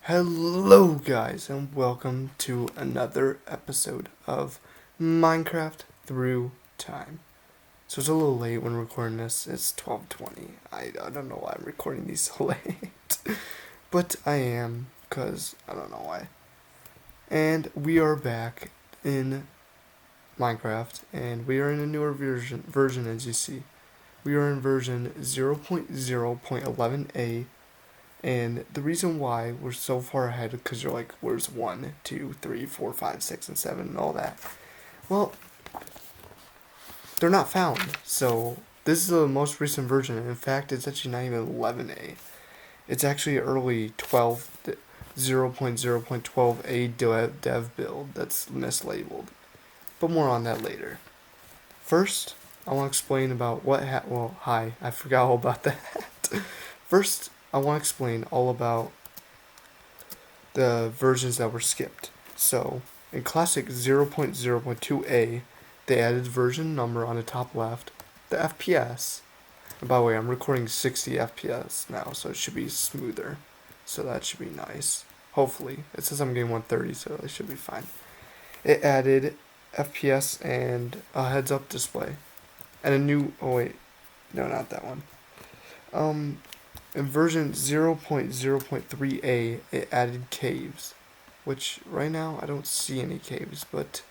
Hello guys and welcome to another episode of Minecraft Through Time. So it's a little late when recording this. It's 12:20. I don't know why I'm recording these so late. But I am, because I don't know why. And we are back in Minecraft, and we are in a newer version as you see. We are in version 0.0.11a. And the reason why we're so far ahead is because you're like, where's 1, 2, 3, 4, 5, 6, and 7, and all that? Well, they're not found. So this is the most recent version. In fact, it's actually not even 11a. It's actually early 0.0.12a dev build that's mislabeled. But more on that later. First, I want to explain about hi, I forgot all about that. First, I want to explain all about the versions that were skipped. So, in Classic 0.0.2a, they added version number on the top left, the FPS. And by the way, I'm recording 60 FPS now, so it should be smoother. So that should be nice. Hopefully. It says I'm getting 130, so it should be fine. It added FPS and a heads-up display. And a new... oh wait. No, not that one. In version 0.0.3a, it added caves, which right now I don't see any caves, but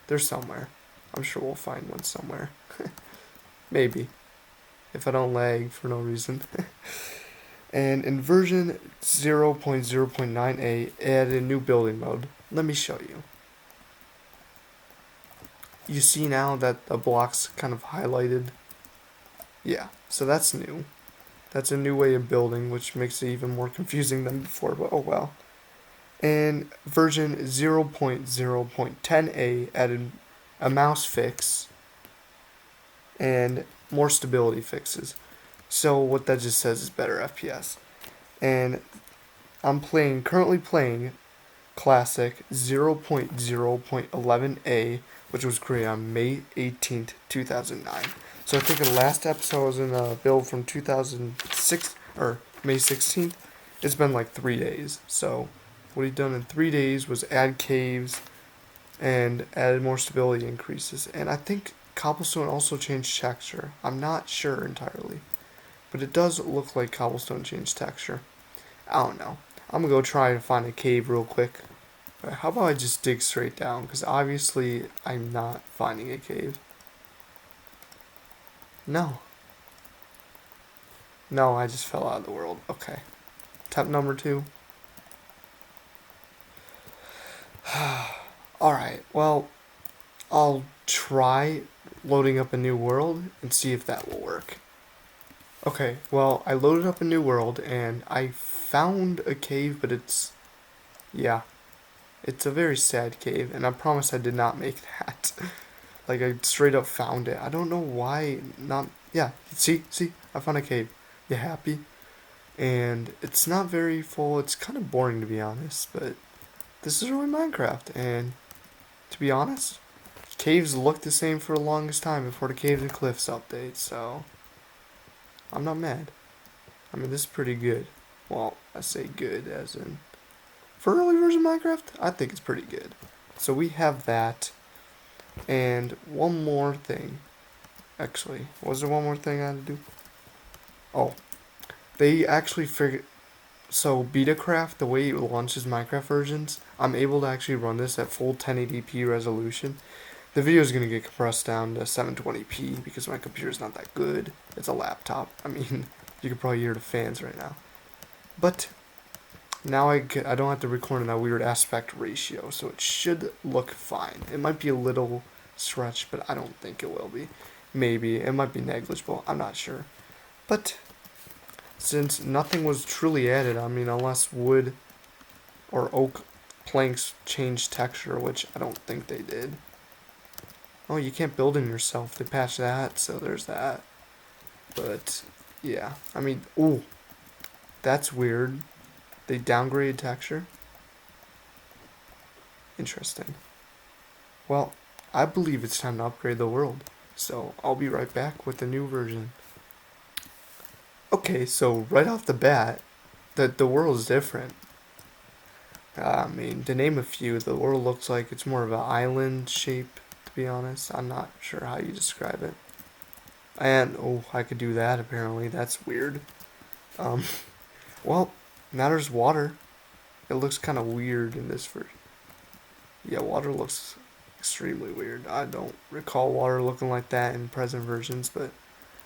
they're somewhere. I'm sure we'll find one somewhere. Maybe, if I don't lag for no reason. And in version 0.0.9a, it added a new building mode. Let me show you. You see now that the block's kind of highlighted? Yeah, so that's new. That's a new way of building, which makes it even more confusing than before, but oh well. And version 0.0.10a added a mouse fix and more stability fixes. So what that just says is better FPS. And I'm currently playing Classic 0.0.11a, which was created on May 18th, 2009. So I think the last episode was in a build from 2006 or May 16th. It's been like 3 days. So what he done in 3 days was add caves and added more stability increases. And I think cobblestone also changed texture. I'm not sure entirely, but it does look like cobblestone changed texture. I don't know. I'm gonna go try to find a cave real quick. How about I just dig straight down? Because obviously I'm not finding a cave. No. No, I just fell out of the world. Okay. Tap number 2. Alright, well, I'll try loading up a new world and see if that will work. Okay, well, I loaded up a new world and I found a cave, but it's a very sad cave, and I promise I did not make that. Like, I straight up found it. I don't know why not... yeah, see, I found a cave. You happy? And it's not very full. It's kind of boring, to be honest, but this is really Minecraft, and to be honest, caves looked the same for the longest time before the Caves and Cliffs update, so I'm not mad. I mean, this is pretty good. Well, I say good as in... for early version Minecraft, I think it's pretty good. So we have that. And one more thing. Actually, was there one more thing I had to do? Oh. They actually figured... so Betacraft, the way it launches Minecraft versions, I'm able to actually run this at full 1080p resolution. The video is going to get compressed down to 720p because my computer's not that good. It's a laptop. I mean, you can probably hear the fans right now. But now I don't have to record in that weird aspect ratio, so it should look fine. It might be a little stretched, but I don't think it will be. Maybe. It might be negligible. I'm not sure. But since nothing was truly added, I mean, unless wood or oak planks changed texture, which I don't think they did. Oh, you can't build in yourself. They patched that, so there's that. But, yeah. I mean, ooh. That's weird. They downgraded texture. Interesting. Well, I believe it's time to upgrade the world. So, I'll be right back with the new version. Okay, so right off the bat, the world is different. I mean, to name a few, the world looks like it's more of an island shape, to be honest. I'm not sure how you describe it. And, oh, I could do that apparently. That's weird. Um, well, now there's water. It looks kind of weird in this version. Yeah, water looks extremely weird. I don't recall water looking like that in present versions, but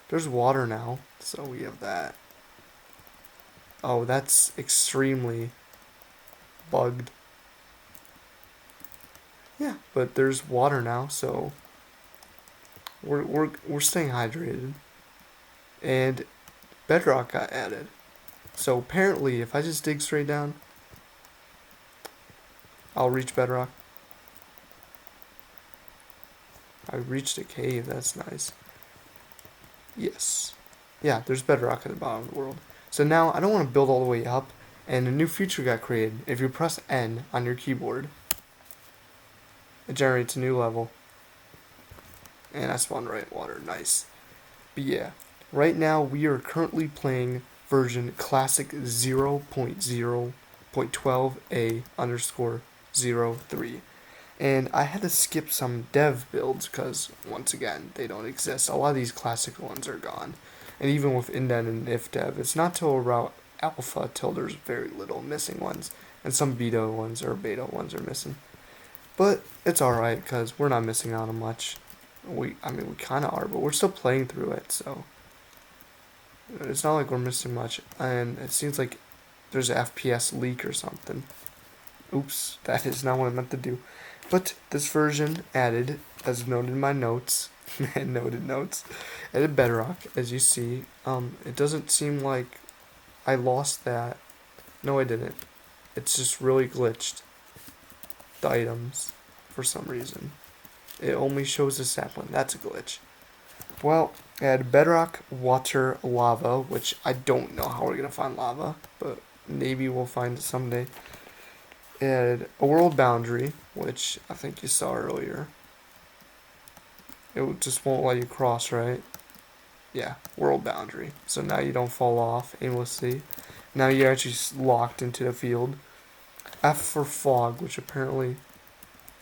there's water now, so we have that. Oh, that's extremely bugged. Yeah, but there's water now, so we're staying hydrated. And bedrock got added. So apparently, if I just dig straight down, I'll reach bedrock. I reached a cave. That's nice. Yes. Yeah, there's bedrock at the bottom of the world. So now I don't want to build all the way up, and a new feature got created. If you press N on your keyboard, it generates a new level. And I spawned right in water. Nice. But yeah, right now we are currently playing version classic 0.0.12a underscore 03. And I had to skip some dev builds because, once again, they don't exist. A lot of these classic ones are gone. And even with indent and if dev, it's not till around alpha till there's very little missing ones. And some beta ones or beta ones are missing. But it's alright because we're not missing out on much. We kind of are, but we're still playing through it, so it's not like we're missing much. And it seems like there's an FPS leak or something. Oops, that is not what I meant to do. But this version added, as noted in my notes, noted notes, added bedrock, as you see. It doesn't seem like I lost that. No, I didn't. It's just really glitched. The items, for some reason. It only shows the sapling. That's a glitch. Well, add bedrock, water, lava, which I don't know how we're going to find lava, but maybe we'll find it someday. Add a world boundary, which I think you saw earlier. It just won't let you cross, right? Yeah, world boundary. So now you don't fall off aimlessly. Now you're actually locked into the field. F for fog, which apparently...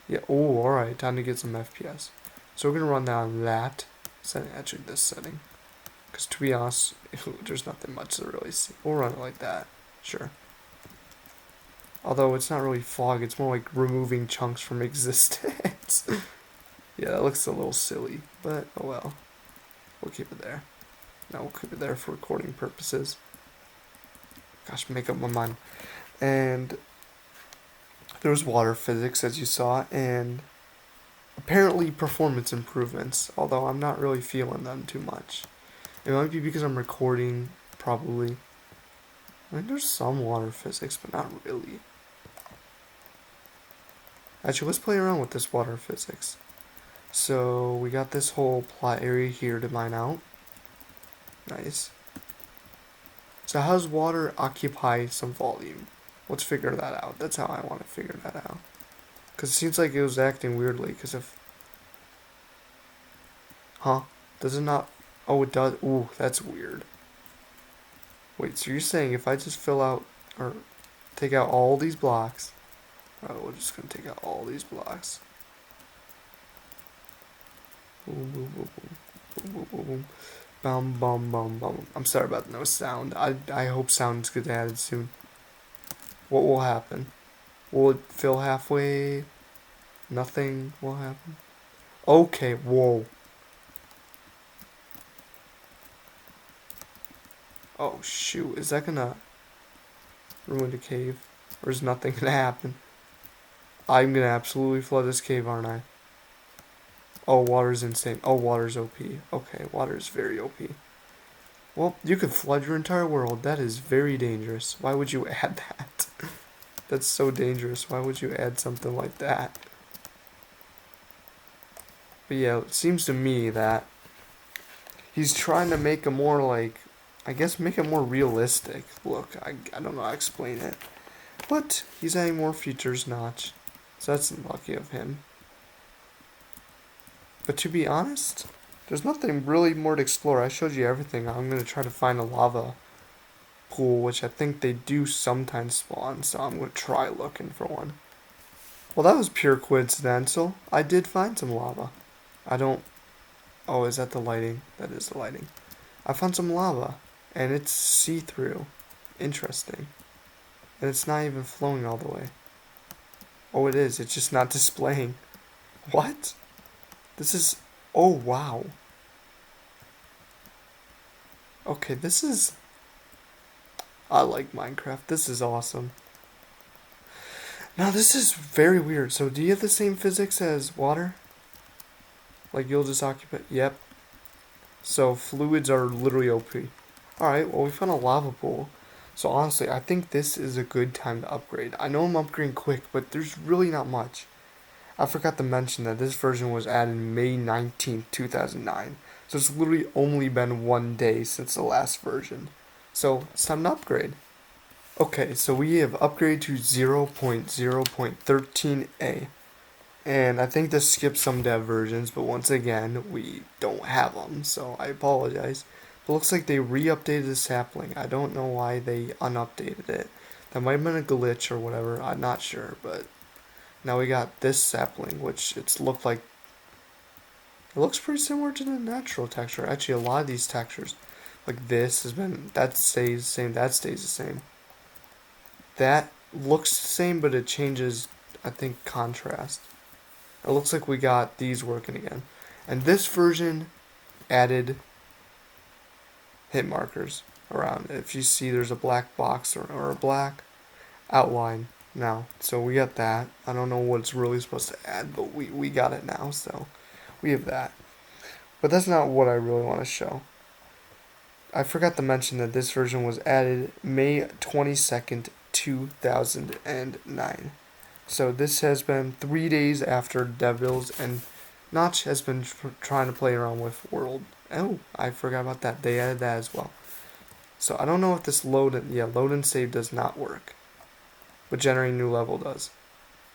Yeah, oh, alright, time to get some FPS. So we're going to run down that setting, actually this setting. Because to be honest, there's nothing much to really see. We'll run it like that, sure. Although it's not really fog, it's more like removing chunks from existence. Yeah, that looks a little silly, but oh well. We'll keep it there. No, we'll keep it there for recording purposes. Gosh, make up my mind. And there was water physics, as you saw, and apparently performance improvements, although I'm not really feeling them too much. It might be because I'm recording, probably. I mean, there's some water physics, but not really. Actually, let's play around with this water physics. So, we got this whole plot area here to mine out. Nice. So how does water occupy some volume? Let's figure that out. That's how I want to figure that out. Because it seems like it was acting weirdly, because if... Huh? Does it not... Oh, it does. Ooh, that's weird. Wait, so you're saying if I just fill out, or take out all these blocks... Oh, we're just going to take out all these blocks. Boom, boom, boom, boom, boom, boom, boom. Bum, bum, bum, bum. I'm sorry about no sound. I hope sound's get added soon. What will happen? Will it fill halfway? Nothing will happen? Okay, whoa. Oh, shoot. Is that gonna ruin the cave? Or is nothing gonna happen? I'm gonna absolutely flood this cave, aren't I? Oh, water's insane. Oh, water's OP. Okay, water's very OP. Well, you could flood your entire world. That is very dangerous. Why would you add that? That's so dangerous. Why would you add something like that? But yeah, it seems to me that he's trying to make a more like, I guess make it more realistic look. I don't know how to explain it. But he's adding more features, notch. So that's lucky of him. But to be honest, there's nothing really more to explore. I showed you everything. I'm going to try to find a lava pool, which I think they do sometimes spawn, so I'm going to try looking for one. Well, that was pure coincidental. I did find some lava. I don't... Oh, is that the lighting? That is the lighting. I found some lava, and it's see-through. Interesting. And it's not even flowing all the way. Oh, it is. It's just not displaying. What? This is... Oh, wow. Okay, this is... I like Minecraft. This is awesome. Now, this is very weird. So, do you have the same physics as water? Like, you'll just occupy... Yep. So, fluids are literally OP. Alright, well, we found a lava pool. So, honestly, I think this is a good time to upgrade. I know I'm upgrading quick, but there's really not much. I forgot to mention that this version was added May 19th, 2009. So, it's literally only been 1 day since the last version. So, it's time to upgrade. Okay, so we have upgraded to 0.0.13a. And I think this skips some dev versions, but once again, we don't have them, so I apologize. But it looks like they re-updated the sapling. I don't know why they unupdated it. That might have been a glitch or whatever, I'm not sure, but now we got this sapling, which it's looked like... It looks pretty similar to the natural texture. Actually, a lot of these textures, like this, has been... That stays the same, that stays the same. That looks the same, but it changes, I think, contrast. It looks like we got these working again. And this version added hit markers around. If you see there's a black box or a black outline now. So we got that. I don't know what it's really supposed to add, but we got it now, so we have that. But that's not what I really want to show. I forgot to mention that this version was added May 22nd, 2009. So this has been 3 days after Devils, and Notch has been trying to play around with World. Oh, I forgot about that. They added that as well. So I don't know if this load and save does not work, but generating new level does.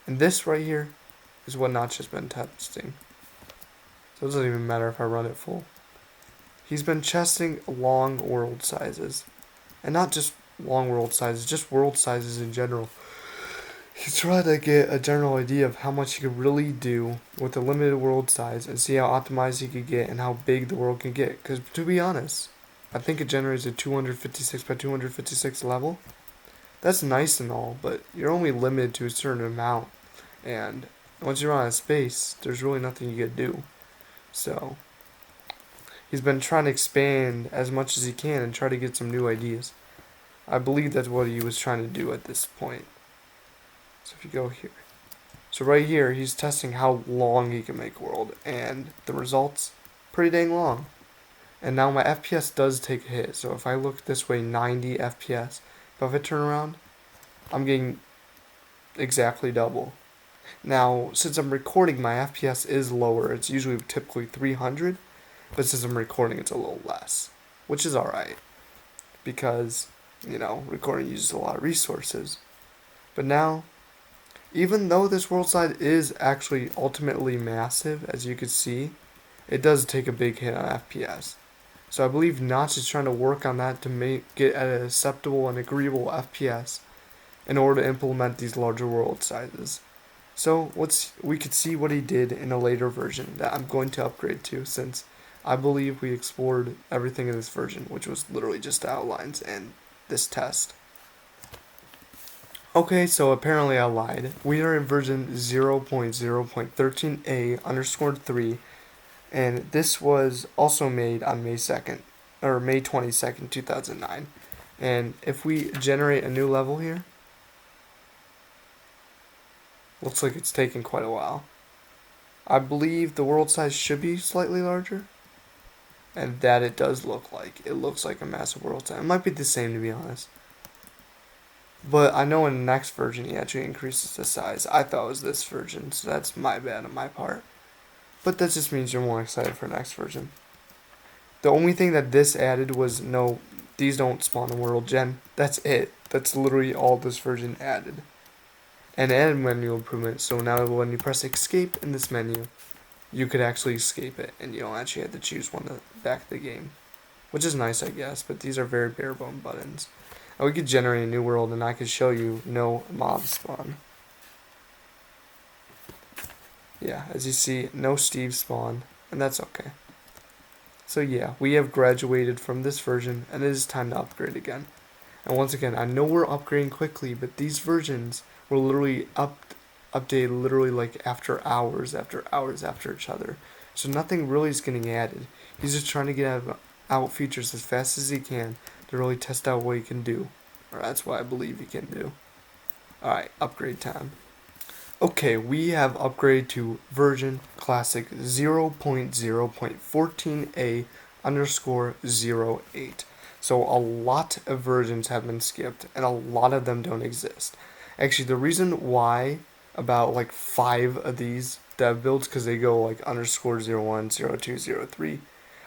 And this right here is what Notch has been testing. So it doesn't even matter if I run it full. He's been testing long world sizes, and not just long world sizes, just world sizes in general. He's trying to get a general idea of how much he could really do with a limited world size and see how optimized he could get and how big the world can get. Because to be honest, I think it generates a 256 by 256 level. That's nice and all, but you're only limited to a certain amount. And once you're out of space, there's really nothing you can do. So he's been trying to expand as much as he can and try to get some new ideas. I believe that's what he was trying to do at this point. So if you go here. So right here, he's testing how long he can make world. And the results, pretty dang long. And now my FPS does take a hit. So if I look this way, 90 FPS. But if I turn around, I'm getting exactly double. Now, since I'm recording, my FPS is lower. It's usually typically 300. But since I'm recording, it's a little less. Which is alright. Because, recording uses a lot of resources. But now, even though this world size is actually ultimately massive, as you can see, it does take a big hit on FPS. So I believe Notch is trying to work on that to get at an acceptable and agreeable FPS in order to implement these larger world sizes. So we could see what he did in a later version that I'm going to upgrade to, since I believe we explored everything in this version, which was literally just outlines and this test. Okay, so apparently I lied. We are in version 0.0.13a underscore 3, and this was also made on May 2nd, or May 22nd, 2009. And if we generate a new level here, looks like it's taken quite a while. I believe the world size should be slightly larger, and that it does look like. It looks like a massive world size. It might be the same, to be honest. But I know in the next version he actually increases the size. I thought it was this version, so that's my bad on my part. But that just means you're more excited for the next version. The only thing that this added was these don't spawn in world gen. That's it. That's literally all this version added. And added menu improvement, so now when you press escape in this menu, you could actually escape it, and you don't actually have to choose one to back the game. Which is nice, I guess, but these are very bare bone buttons. And we could generate a new world, and I could show you no mob spawn. Yeah, as you see, no Steve spawn, and that's okay. So yeah, we have graduated from this version, and it is time to upgrade again. And once again, I know we're upgrading quickly, but these versions were literally updated literally like after hours after each other. So nothing really is getting added. He's just trying to get out features as fast as he can to really test out what he can do. Or that's what I believe he can do. Alright, upgrade time. Okay, we have upgraded to version classic 0.0.14a underscore 08. So a lot of versions have been skipped, and a lot of them don't exist. Actually, the reason why about like 5 of these dev builds, because they go like underscore 01, 02, 03,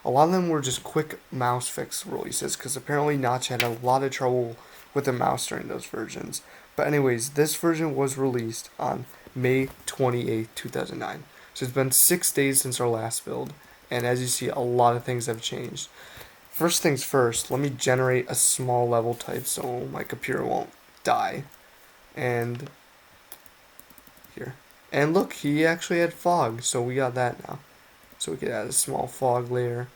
a lot of them were just quick mouse fix releases, because apparently Notch had a lot of trouble with the mouse during those versions. But anyways, this version was released on May 28th, 2009. So it's been 6 days since our last build, and as you see, a lot of things have changed. First things first, let me generate a small level type so my computer won't die. And here. And look, he actually had fog, so we got that now. So we could add a small fog layer.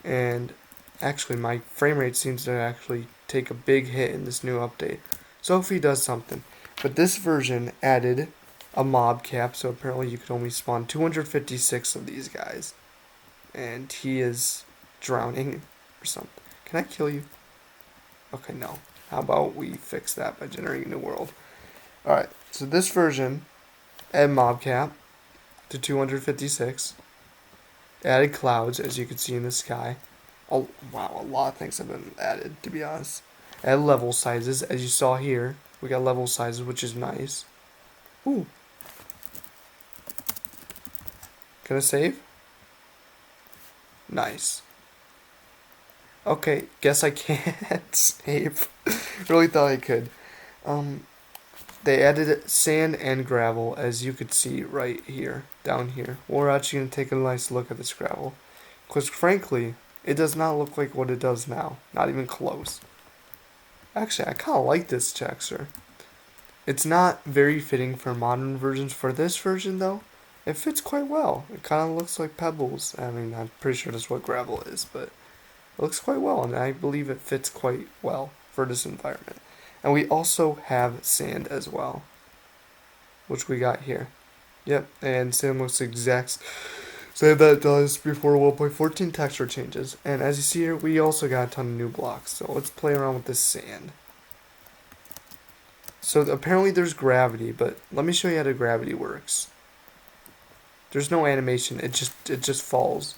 And actually, my frame rate seems to actually take a big hit in this new update. So hopefully he does something. But this version added a mob cap, so apparently you could only spawn 256 of these guys. And he is drowning or something. Can I kill you? Okay, no. How about we fix that by generating a new world? Alright, so this version added mob cap to 256. Added clouds, as you can see in the sky. Oh, wow, a lot of things have been added, to be honest. Added level sizes, as you saw here. We got level sizes, which is nice. Ooh. Can I save? Nice. Okay, guess I can't save. Really thought I could. They added sand and gravel, as you could see right here, down here. We're actually going to take a nice look at this gravel. Because frankly, it does not look like what it does now. Not even close. Actually, I kind of like this texture. It's not very fitting for modern versions. For this version, though, it fits quite well. It kind of looks like pebbles. I mean, I'm pretty sure that's what gravel is, but it looks quite well, and I believe it fits quite well for this environment. And we also have sand as well, which we got here. Yep, and sand looks exact same that it does before 1.14 texture changes. And as you see here, we also got a ton of new blocks. So let's play around with this sand. So apparently there's gravity, but let me show you how the gravity works. There's no animation, it just falls.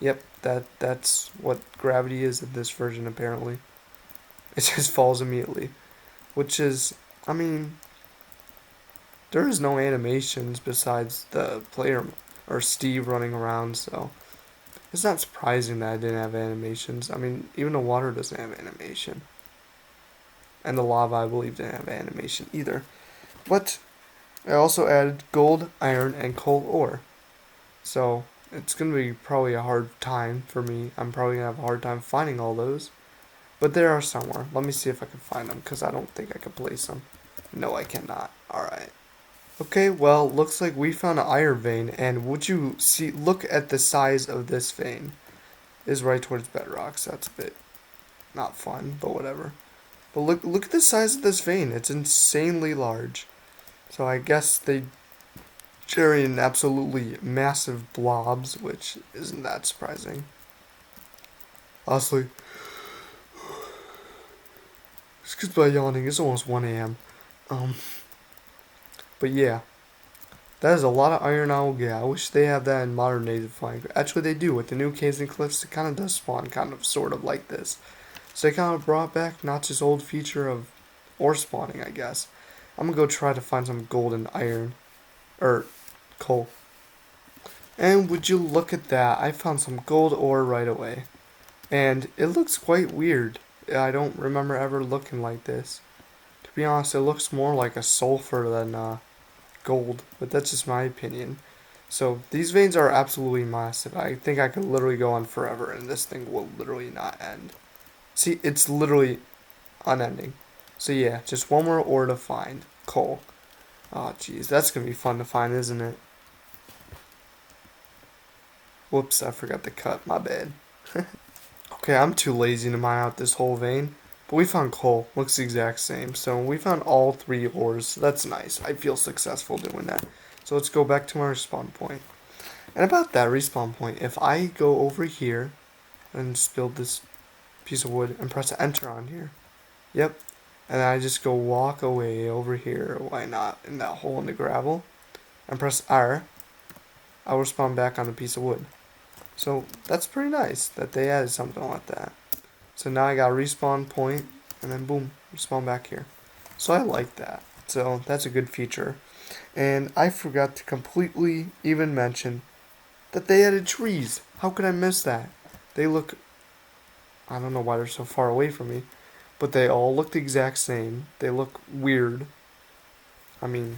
Yep, that's what gravity is in this version apparently. It just falls immediately. Which is, I mean, there is no animations besides the player or Steve running around, so it's not surprising that I didn't have animations. I mean, even the water doesn't have animation. And the lava, I believe, didn't have animation either. But I also added gold, iron, and coal ore. So it's going to be probably a hard time for me. I'm probably going to have a hard time finding all those. But there are somewhere. Let me see if I can find them, because I don't think I can place them. No, I cannot. Alright. Okay, well, looks like we found an iron vein, and would you see, look at the size of this vein. It is right towards bedrock, so that's a bit not fun, but whatever. But look at the size of this vein. It's insanely large. So I guess they generate in absolutely massive blobs, which isn't that surprising. Honestly, excuse my yawning, it's almost 1 a.m. But yeah, that is a lot of iron I will get. I wish they had that in modern day Defiant. Actually, they do. With the new caves and cliffs, it kind of does spawn kind of sort of like this. So they kind of brought back Notch's old feature of ore spawning, I guess. I'm going to go try to find some gold and iron. Or coal. And would you look at that, I found some gold ore right away. And it looks quite weird. I don't remember ever looking like this. To be honest, it looks more like a sulfur than gold, but that's just my opinion. So these veins are absolutely massive. I think I could literally go on forever and this thing will literally not end. See, it's literally unending. So yeah, just one more ore to find. Coal. Oh, jeez, that's gonna be fun to find, isn't it? Whoops, I forgot to cut. My bad. Okay, I'm too lazy to mine out this whole vein. But we found coal. Looks the exact same. So we found all 3 ores. So that's nice. I feel successful doing that. So let's go back to my respawn point. And about that respawn point, if I go over here and just build this piece of wood and press enter on here. Yep. And I just go walk away over here. Why not? In that hole in the gravel. And press R. I'll respawn back on a piece of wood. So that's pretty nice that they added something like that. So now I got a respawn point, and then boom, respawn back here. So I like that. So that's a good feature. And I forgot to completely even mention that they added trees. How could I miss that? They look, I don't know why they're so far away from me, but they all look the exact same. They look weird. I mean,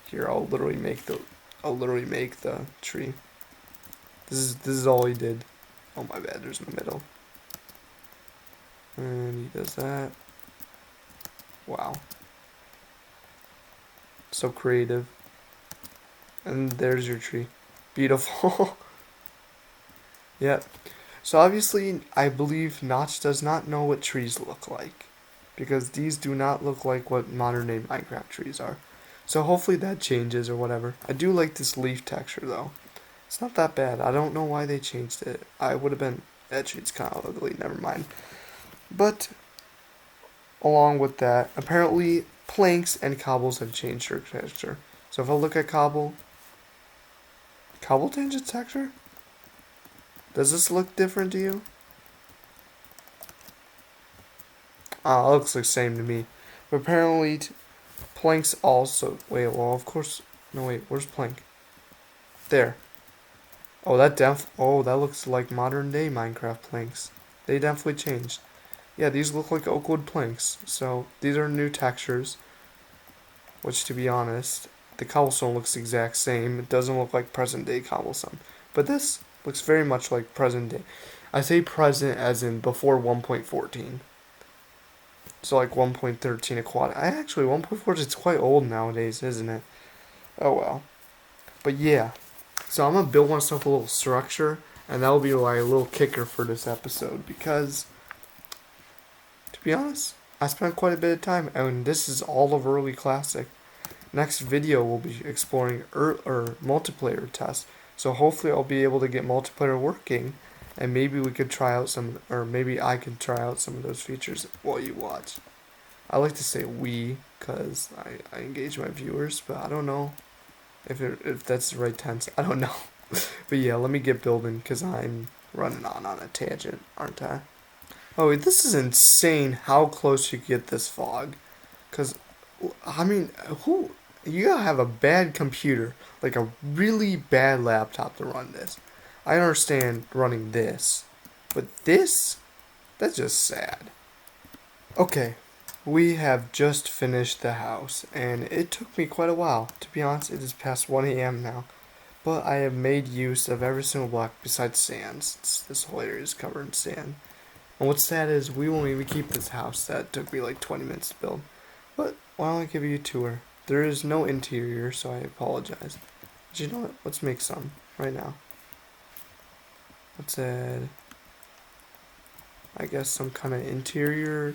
here I'll literally make the tree. This is all he did. Oh my bad, there's no middle. And he does that. Wow. So creative. And there's your tree. Beautiful. Yep. So obviously, I believe Notch does not know what trees look like. Because these do not look like what modern day Minecraft trees are. So hopefully that changes or whatever. I do like this leaf texture though. It's not that bad. I don't know why they changed it. I would have been... Actually, it's kind of ugly. Never mind. But along with that, apparently planks and cobbles have changed their texture. So if I look at cobble changed its texture? Does this look different to you? It looks the same to me. But apparently planks also... Wait, well of course... No wait, where's plank? There. Oh, that looks like modern day Minecraft planks. They definitely changed. Yeah, these look like oak wood planks. So these are new textures. Which, to be honest, the cobblestone looks the exact same. It doesn't look like present day cobblestone. But this looks very much like present day. I say present as in before 1.14. So like 1.13 a quad. Actually, 1.14 is quite old nowadays, isn't it? Oh well. But yeah. So I'm going to build myself a little structure. And that'll be like a little kicker for this episode. Because, to be honest, I spent quite a bit of time. And this is all of early classic. Next video we'll be exploring multiplayer tests. So hopefully I'll be able to get multiplayer working, and maybe we could try out maybe I could try out some of those features while you watch. I like to say we, cause I engage my viewers, but I don't know if that's the right tense. I don't know. But yeah, let me get building, cause I'm running on a tangent, aren't I? Oh, this is insane how close you get this fog. Cause, I mean, you gotta have a bad computer, like a really bad laptop to run this. I understand running this, but that's just sad. Okay, we have just finished the house, and it took me quite a while. To be honest, it is past 1 a.m. now, but I have made use of every single block besides sand, since this whole area is covered in sand. And what's sad is we won't even keep this house that took me like 20 minutes to build. But why don't I give you a tour? There is no interior, so I apologize. But you know what? Let's make some right now. Let's add, I guess, some kind of interior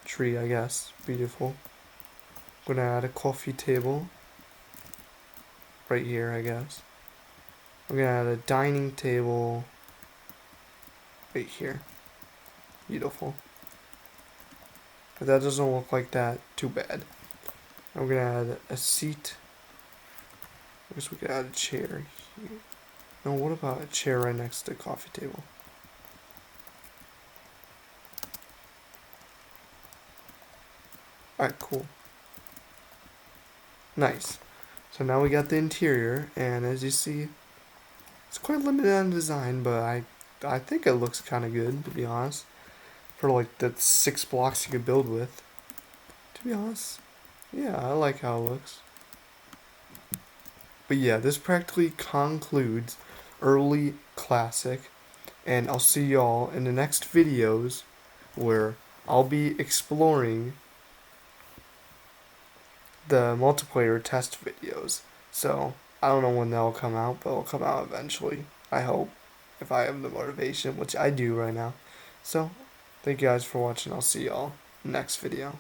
tree, I guess. Beautiful. I'm gonna add a coffee table right here, I guess. I'm gonna add a dining table right here. Beautiful. If that doesn't look like that, too bad. I'm gonna add a seat. I guess we could add a chair here. No, what about a chair right next to the coffee table? Alright, cool. Nice. So now we got the interior, and as you see, it's quite limited on design, but I think it looks kind of good, to be honest. For like the 6 blocks you could build with. To be honest, yeah, I like how it looks. But yeah, this practically concludes early classic. And I'll see y'all in the next videos where I'll be exploring the multiplayer test videos. So I don't know when they'll come out, but they'll come out eventually. I hope, if I have the motivation, which I do right now. So thank you guys for watching. I'll see y'all next video.